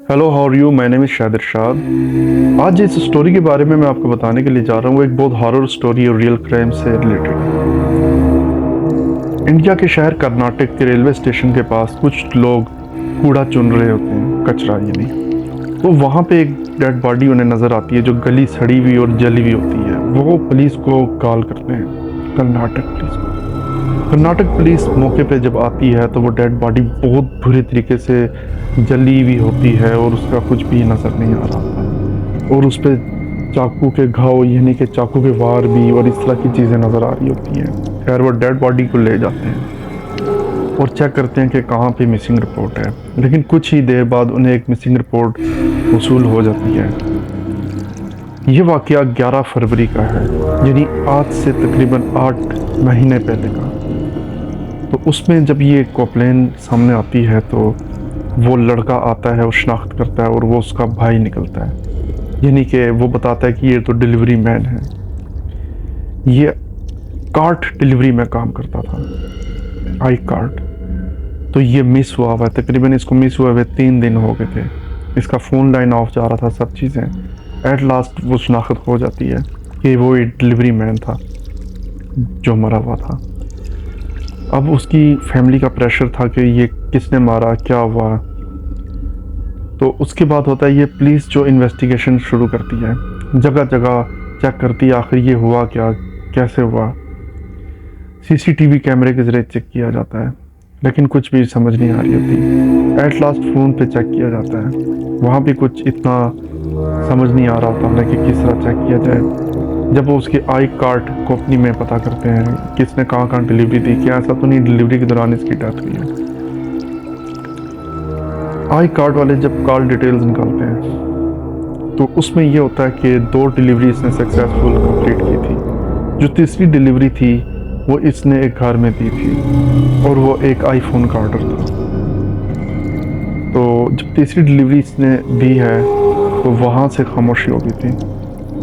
Hello, how are you? My name is Shahid Irshad. आज जिस story के बारे में मैं आपको बताने के लिए जा रहा हूँ वो एक बहुत हॉरर स्टोरी और रियल क्राइम से रिलेटेड है। इंडिया के शहर कर्नाटक के रेलवे स्टेशन के पास कुछ लोग कूड़ा चुन रहे होते हैं, कचरा यानी। तो वहाँ पे एक डेड बॉडी उन्हें नज़र आती है जो गली सड़ी हुई और जली हुई होती है। वो पुलिस को कॉल करते हैं, कर्नाटक पुलिस को। कर्नाटक पुलिस मौके पे जब आती है तो वो डेड बॉडी बहुत बुरे तरीके से जली हुई होती है और उसका कुछ भी नज़र नहीं आ रहा था। और उस पर चाकू के घाव यानी कि चाकू के वार भी और इस तरह की चीज़ें नज़र आ रही होती हैं। खैर वो डेड बॉडी को ले जाते हैं और चेक करते हैं कि कहाँ पे मिसिंग रिपोर्ट है। लेकिन कुछ ही देर बाद उन्हें एक मिसिंग रिपोर्ट वसूल हो जाती है। ये वाक़या 11 फरवरी का है, यानी आज से तकरीबन 8 महीने पहले का। तो उसमें जब ये कॉम्प्लेन सामने आती है तो वो लड़का आता है और शनाख्त करता है और वो उसका भाई निकलता है। यानी कि वो बताता है कि ये तो डिलीवरी मैन है, ये कार्ट डिलीवरी में काम करता था, आई कार्ट। तो ये मिस हुआ है, तकरीबन इसको मिस हुए 3 दिन हो गए थे। इसका फ़ोन लाइन ऑफ जा रहा था, सब चीज़ें। एट लास्ट वो शनाख्त हो जाती है कि वो एक डिलीवरी मैन था जो मरा हुआ था। अब उसकी फैमिली का प्रेशर था कि ये किसने मारा, क्या हुआ। तो उसके बाद होता है ये पुलिस जो इन्वेस्टिगेशन शुरू करती है, जगह जगह चेक करती है आखिर ये हुआ क्या, कैसे हुआ। सीसीटीवी कैमरे के ज़रिए चेक किया जाता है लेकिन कुछ भी समझ नहीं आ रही होती। एट लास्ट फ़ोन पे चेक किया जाता है, वहाँ भी कुछ इतना समझ नहीं आ रहा होता है कि किस तरह चेक किया जाए। जब वो उसके आई कार्ड कंपनी में पता करते हैं किसने कहाँ कहाँ डिलीवरी दी, क्या ऐसा तो नहीं डिलीवरी के दौरान इसकी डेथ हुई है। आई कार्ड वाले जब कॉल डिटेल्स निकालते हैं तो उसमें ये होता है कि 2 डिलीवरी इसने सक्सेसफुल कंप्लीट की थी। जो तीसरी डिलीवरी थी वो इसने एक घर में दी थी और वो एक आईफोन का ऑर्डर था। तो जब तीसरी डिलीवरी इसने दी है तो वहाँ से खामोशी हो गई थी,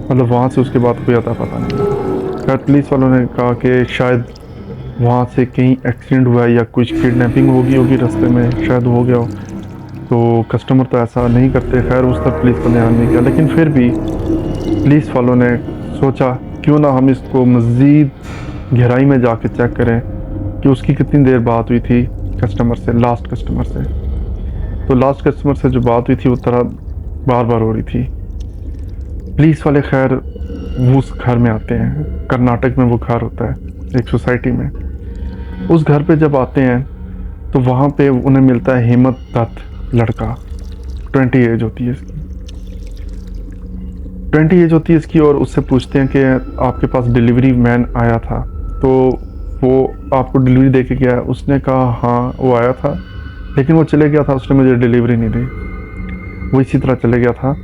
मतलब वहाँ से उसके बाद कोई अता पता नहीं। खैर पुलिस वालों ने कहा कि शायद वहाँ से कहीं एक्सीडेंट हुआ है या कुछ किडनैपिंग होगी रास्ते में, शायद हो गया हो। तो कस्टमर तो ऐसा नहीं करते। खैर उस तरफ पुलिस को ध्यान नहीं किया, लेकिन फिर भी पुलिस वालों ने सोचा क्यों ना हम इसको मज़ीद गहराई में जाके चेक करें कि उसकी कितनी देर बात हुई थी कस्टमर से, लास्ट कस्टमर से। तो लास्ट कस्टमर से जो बात हुई थी वो तरह बार बार हो रही थी। पुलिस वाले खैर वो उस घर में आते हैं, कर्नाटक में वो घर होता है एक सोसाइटी में। उस घर पे जब आते हैं तो वहाँ पे उन्हें मिलता है हिम्मत दत्त लड़का। 20 एज होती है इसकी, 20 एज होती है इसकी। और उससे पूछते हैं कि आपके पास डिलीवरी मैन आया था तो वो आपको डिलीवरी दे के गया है? उसने कहा हाँ वो आया था लेकिन वो चले गया था, उसने मुझे डिलीवरी नहीं दी। वो इसी तरह चले गया था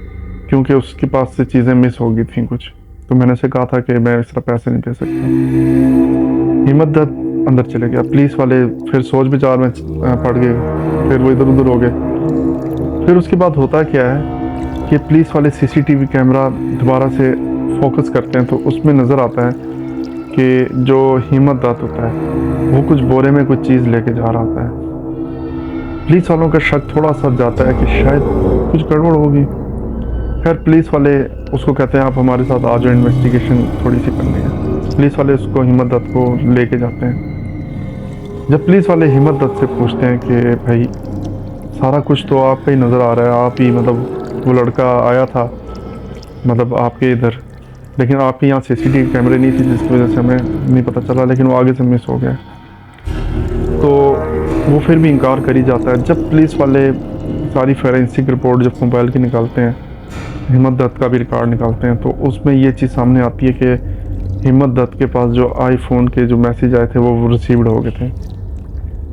क्योंकि उसके पास से चीज़ें मिस हो गई थी कुछ। तो मैंने उसे कहा था कि मैं इस तरह पैसे नहीं दे सकता। हिम्मत दत्त अंदर चले गया। पुलिस वाले फिर सोच विचार में पड़ गए, फिर वो इधर उधर हो गए। फिर उसके बाद होता क्या है कि पुलिस वाले सीसीटीवी कैमरा दोबारा से फोकस करते हैं तो उसमें नज़र आता है कि जो हिम्मत दत्त होता है वो कुछ बोरे में कुछ चीज़ लेके जा रहा होता है। पुलिस वालों का शक थोड़ा सा जाता है कि शायद कुछ गड़बड़ होगी। खैर पुलिस वाले उसको कहते हैं आप हमारे साथ आ जाओ, इन्वेस्टिगेशन थोड़ी सी करनी है। पुलिस वाले उसको हिम्मत दत्त को लेके जाते हैं। जब पुलिस वाले हिम्मत दत्त से पूछते हैं कि भाई सारा कुछ तो आप पे ही नज़र आ रहा है, आप ही मतलब वो लड़का आया था मतलब आपके इधर, लेकिन आपके यहाँ सीसीटीवी कैमरे नहीं थी जिसकी वजह से हमें नहीं पता चला, लेकिन वो आगे से मिस हो गया। तो वो फिर भी इनकार कर ही जाता है। जब पुलिस वाले सारी फोरेंसिक रिपोर्ट जब मोबाइल की निकालते हैं, हिम्मत दत्त का भी रिकॉर्ड निकालते हैं, तो उसमें ये चीज़ सामने आती है कि हिम्मत दत्त के पास जो आईफोन के जो मैसेज आए थे वो रिसीव्ड हो गए थे,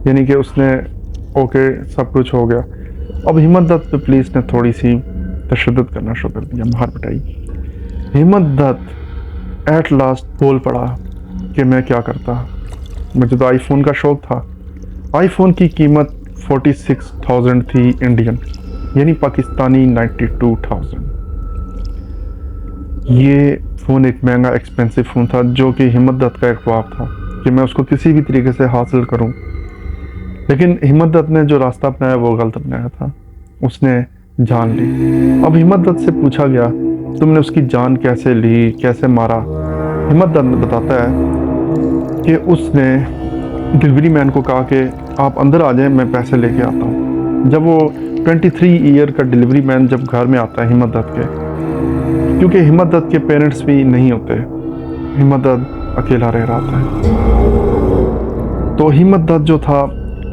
यानी कि उसने ओके सब कुछ हो गया। अब हिम्मत दत्त पे पुलिस ने थोड़ी सी तशद्दुद करना शुरू कर दिया, मार पिटाई। हिम्मत दत्त एट लास्ट बोल पड़ा कि मैं क्या करता, मुझे तो आईफोन का शौक़ था। आईफोन की कीमत 46,000 थी इंडियन, यानी पाकिस्तानी 92,000। ये फ़ोन एक महंगा एक्सपेंसिव फ़ोन था जो कि हिम्मत दत्त का एक ख्वाब था कि मैं उसको किसी भी तरीके से हासिल करूं। लेकिन हिम्मत दत्त ने जो रास्ता अपनाया वो गलत अपनाया था। उसने जान ली। अब हिम्मत दत्त से पूछा गया तुमने उसकी जान कैसे ली, कैसे मारा। हिम्मत दत्त बताता है कि उसने डिलीवरी मैन को कहा कि आप अंदर आ जाएं, मैं पैसे लेके आता हूँ। जब वो 23 ईयर का डिलीवरी मैन जब घर में आता है हिम्मत दत्त के, क्योंकि हिम्मत दत्त के पेरेंट्स भी नहीं होते, हिम्मत दत्त अकेला रह रहा था, तो हिम्मत दत्त जो था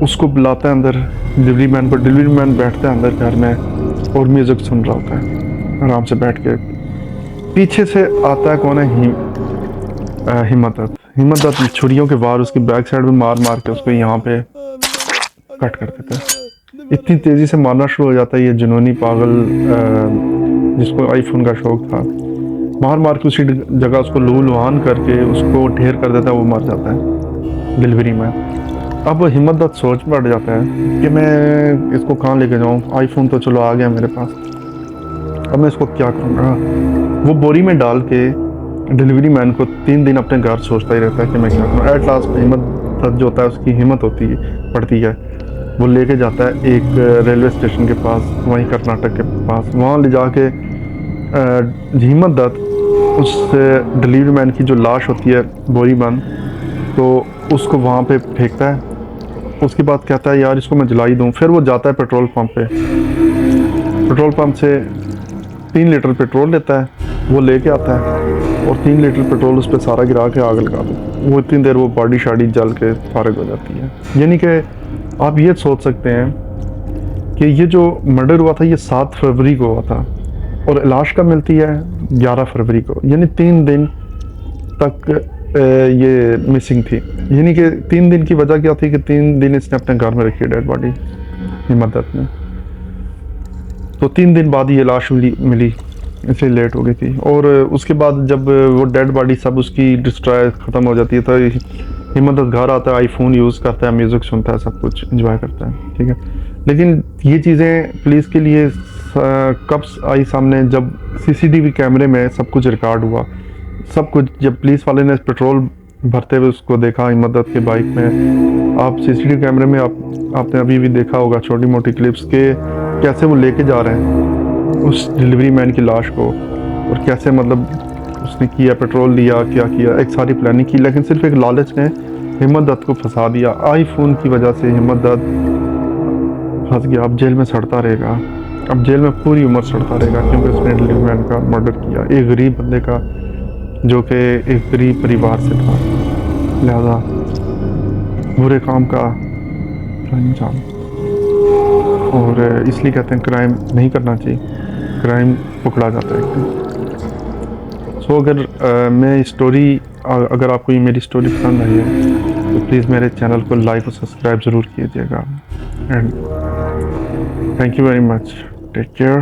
उसको बुलाता है अंदर डिलीवरी मैन को। डिलीवरी मैन बैठता है अंदर घर में और म्यूज़िक सुन रहा होता है आराम से बैठ के। पीछे से आता है कौन है, हिम्मत दत्त। हिम्मत दत्त छुरियों के वार उसकी बैक साइड में मार मार के उसको यहाँ पे कट कर देता है। इतनी तेज़ी से मारना शुरू हो जाता है ये जुनूनी पागल जिसको आईफोन का शौक था, मार मार के उसी जगह उसको लहूलुहान करके उसको ढेर कर देता है, वो मर जाता है डिलीवरी में। अब हिम्मत दत्त सोच में पड़ जाता है कि मैं इसको कहाँ लेके जाऊँ, आईफोन तो चलो आ गया मेरे पास, अब मैं इसको क्या करूँगा। वो बोरी में डाल के डिलीवरी मैन को 3 दिन अपने घर सोचता ही रहता है कि मैं क्या करूँ। एट लास्ट हिम्मत दत्त जो होता है उसकी हिम्मत पड़ती है, वो लेके जाता है एक रेलवे स्टेशन के पास, वहीं कर्नाटक के पास। वहाँ ले जाके हिम्मत दत्त उस डिलीवरी मैन की जो लाश होती है बोरी बंद, तो उसको वहाँ पे फेंकता है। उसके बाद कहता है यार इसको मैं जला ही दूँ। फिर वो जाता है पेट्रोल पंप पे, पेट्रोल पंप से 3 लीटर पेट्रोल लेता है, वो लेके आता है और 3 लीटर पेट्रोल उस पर सारा गिरा के आग लगा दो। वो इतनी देर वो बॉडी शाडी जल के फारग हो जाती है। यानी कि आप ये सोच सकते हैं कि ये जो मर्डर हुआ था ये 7 फरवरी को हुआ था और लाश कब मिलती है 11 फरवरी को, यानी 3 दिन तक ये मिसिंग थी। यानी कि 3 दिन की वजह क्या थी कि 3 दिन इसने अपने घर में रखी डेड बॉडी हिम्मत दत्त ने, तो 3 दिन बाद ये लाश मिली, इसलिए लेट हो गई थी। और उसके बाद जब वो डेड बॉडी सब उसकी डिस्ट्रॉय ख़त्म हो जाती है तो हिम्मत दत्त घर आता है, आईफोन यूज़ करता है, म्यूज़िक सुनता है, सब कुछ एंजॉय करता है, ठीक है। लेकिन ये चीज़ें पुलिस के लिए कब आई सामने, जब सीसीटीवी कैमरे में सब कुछ रिकॉर्ड हुआ, सब कुछ। जब पुलिस वाले ने पेट्रोल भरते हुए उसको देखा हिम्मत दत्त के बाइक में, आप सीसीटीवी कैमरे में आपने अभी भी देखा होगा छोटी मोटी क्लिप्स के कैसे वो लेके जा रहे हैं उस डिलीवरी मैन की लाश को, और कैसे मतलब उसने किया, पेट्रोल लिया, क्या किया, एक सारी प्लानिंग की। लेकिन सिर्फ एक लालच ने हिम्मत दत्त को फंसा दिया। आईफोन की वजह से हिम्मत दत्त फंस गया, अब जेल में सड़ता रहेगा, अब जेल में पूरी उम्र सड़ता रहेगा, क्योंकि उसने डिलीवरी मैन का मर्डर किया, एक गरीब बंदे का जो कि एक गरीब परिवार से था। लिहाजा बुरे काम का अंजाम, और इसलिए कहते हैं क्राइम नहीं करना चाहिए, क्राइम पकड़ा जाता है एक दिन। सो अगर मैं स्टोरी, अगर आपको ये मेरी स्टोरी पसंद आई है तो प्लीज़ मेरे चैनल को लाइक और सब्सक्राइब ज़रूर कीजिएगा। And thank you very much, take care.